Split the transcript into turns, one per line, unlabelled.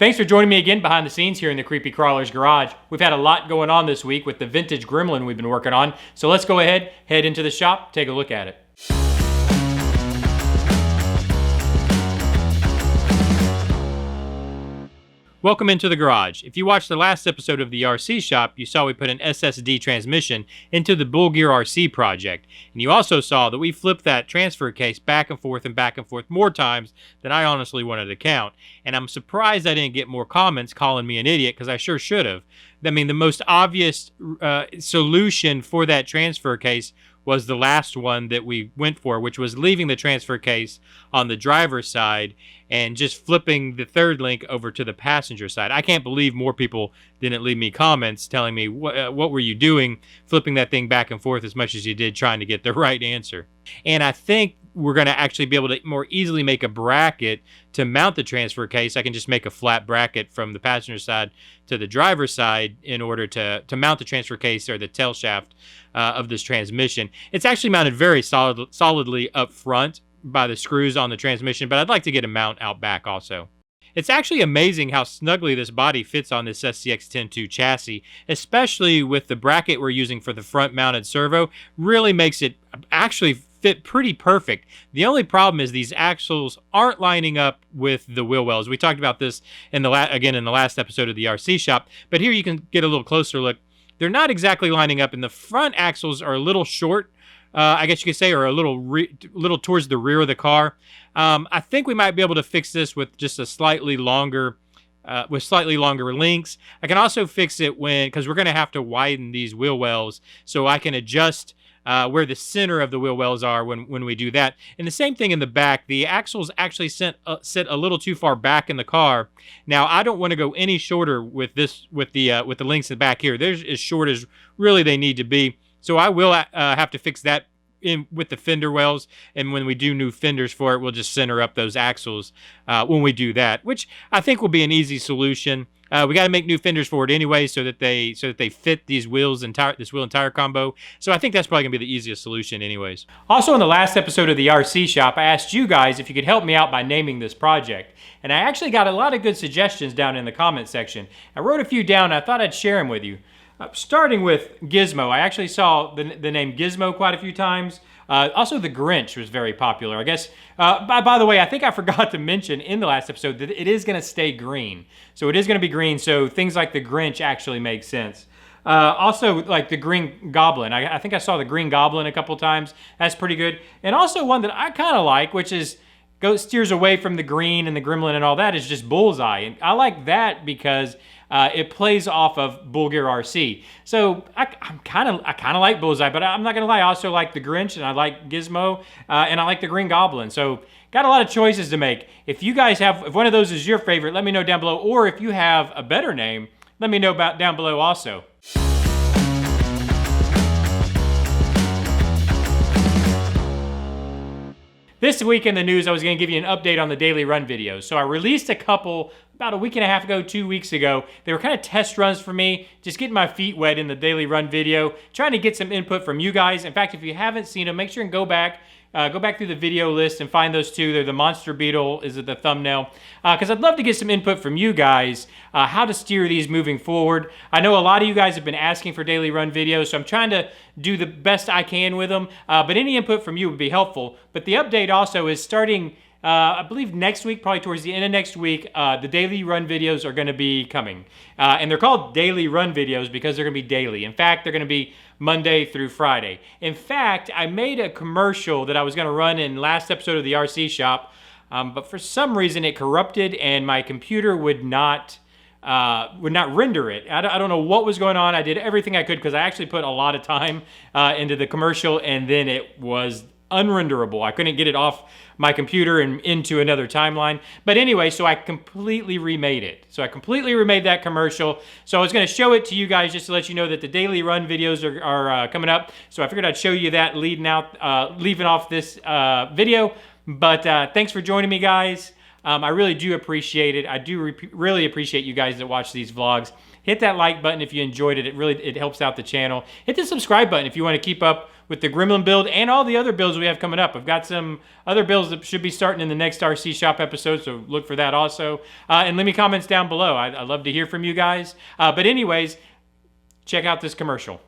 Thanks for joining me again behind the scenes here in the Creepy Crawler's Garage. We've had a lot going on this week with the vintage Gremlin we've been working on, so let's go ahead, head into the shop, take a look at it. Welcome into the garage. If you watched the last episode of the RC shop, you saw we put an SSD transmission into the Bull Gear RC project. And you also saw that we flipped that transfer case back and forth more times than I honestly wanted to count. And I'm surprised I didn't get more comments calling me an idiot, because I sure should have. I mean, the most obvious solution for that transfer case was the last one that we went for, which was leaving the transfer case on the driver's side and just flipping the third link over to the passenger side. I can't believe more people didn't leave me comments telling me, what were you doing flipping that thing back and forth as much as you did trying to get the right answer. And I think we're going to actually be able to more easily make a bracket to mount the transfer case. I can just make a flat bracket from the passenger side to the driver's side in order to mount the transfer case or the tail shaft of this transmission. It's actually mounted very solidly up front by the screws on the transmission, but I'd like to get a mount out back also. It's actually amazing how snugly this body fits on this SCX-102 chassis, especially with the bracket we're using for the front mounted servo. Really makes it actually fit pretty perfect. The only problem is these axles aren't lining up with the wheel wells. We talked about this in the last episode of the RC shop, but here you can get a little closer look. They're not exactly lining up, and the front axles are a little short, I guess you could say, or a little towards the rear of the car. I think we might be able to fix this with just a slightly longer links. I can also fix it because we're going to have to widen these wheel wells, so I can adjust where the center of the wheel wells are when we do that. And the same thing in the back. The axles actually sit a little too far back in the car. Now, I don't want to go any shorter with the links in the back here. They're as short as really they need to be. So I will have to fix that in with the fender wells, and when we do new fenders for it, we'll just center up those axles when we do that, which I think will be an easy solution. We got to make new fenders for it anyway, so that they fit these wheels and this wheel and tire combo. So I think that's probably gonna be the easiest solution anyways. Also, in the last episode of the RC shop, I asked you guys if you could help me out by naming this project, and I actually got a lot of good suggestions down in the comment section. I wrote a few down, and I thought I'd share them with you. Starting with Gizmo, I actually saw the name Gizmo quite a few times. Also, the Grinch was very popular. I guess, by the way, I think I forgot to mention in the last episode that it is going to stay green. So it is going to be green, so things like the Grinch actually make sense. Also, like the Green Goblin. I think I saw the Green Goblin a couple times. That's pretty good. And also one that I kind of like, which is steers away from the green and the Gremlin and all that, is just Bullseye. And I like that because it plays off of Bull Gear RC. So I kind of like Bullseye, but I'm not gonna lie, I also like the Grinch, and I like Gizmo, and I like the Green Goblin. So got a lot of choices to make. If you guys if one of those is your favorite, let me know down below. Or if you have a better name, let me know about down below also. This week in the news, I was going to give you an update on the daily run videos. So I released a couple about a week and a half ago, 2 weeks ago. They were kind of test runs for me, just getting my feet wet in the daily run video, trying to get some input from you guys. In fact, if you haven't seen them, make sure and go back through the video list and find those two. They're the Monster Beetle is the thumbnail. Because I'd love to get some input from you guys, how to steer these moving forward. I know a lot of you guys have been asking for daily run videos, so I'm trying to do the best I can with them. But any input from you would be helpful. But the update also is starting, I believe next week, probably towards the end of next week, the daily run videos are going to be coming. And they're called daily run videos because they're going to be daily. In fact, they're going to be Monday through Friday. In fact, I made a commercial that I was going to run in last episode of the RC shop, but for some reason it corrupted and my computer would not render it. I don't know what was going on. I did everything I could because I actually put a lot of time into the commercial, and then it was unrenderable. I couldn't get it off my computer and into another timeline. But anyway, so I completely remade it. So I completely remade that commercial. So I was going to show it to you guys just to let you know that the daily run videos are coming up. So I figured I'd show you that leaving off this video. But thanks for joining me, guys. I really do appreciate it. I do really appreciate you guys that watch these vlogs. Hit that like button if you enjoyed it. It helps out the channel. Hit the subscribe button if you want to keep up with the Gremlin build and all the other builds we have coming up. I've got some other builds that should be starting in the next RC Shop episode, so look for that also. And leave me comments down below. I'd love to hear from you guys. But anyways, check out this commercial.